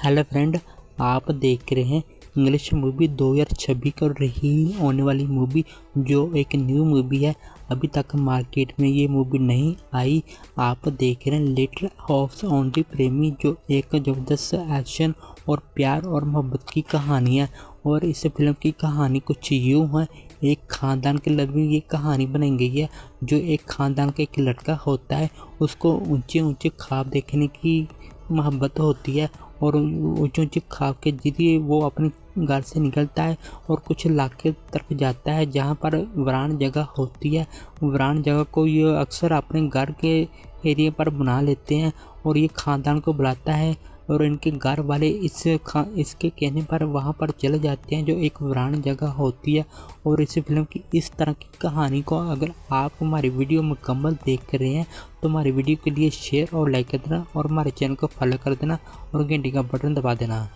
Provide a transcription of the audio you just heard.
Hello friend, आप देख रहे हैं इंग्लिश मूवी 2026 को रही होने वाली मूवी जो एक न्यू मूवी है। अभी तक मार्केट में ये मूवी नहीं आई। आप देख रहे हैं लिटिल हाउस ऑन द प्रेमी, जो एक ज़बरदस्त एक्शन और प्यार और मोहब्बत की कहानी है। और इस फिल्म की कहानी कुछ यूँ है, एक ख़ानदान के लड़के ये कहानी बनाई गई है। जो एक ख़ानदान का एक लड़का होता है, उसको ऊंचे ऊंचे ख्वाब देखने की मोहब्बत होती है और ऊंचे ऊंचे ख्वाब के जरिए वो अपने घर से निकलता है और कुछ इलाके तरफ जाता है जहाँ पर वीरान जगह होती है। वीरान जगह को ये अक्सर अपने घर के एरिया पर बना लेते हैं और ये ख़ानदान को बुलाता है और इनके घर वाले इसके कहने पर वहाँ पर चले जाते हैं जो एक वीरान जगह होती है। और इस फिल्म की इस तरह की कहानी को अगर आप हमारी वीडियो मुकम्मल देख रहे हैं तो हमारी वीडियो के लिए शेयर और लाइक कर देना और हमारे चैनल को फॉलो कर देना और घंटी का बटन दबा देना।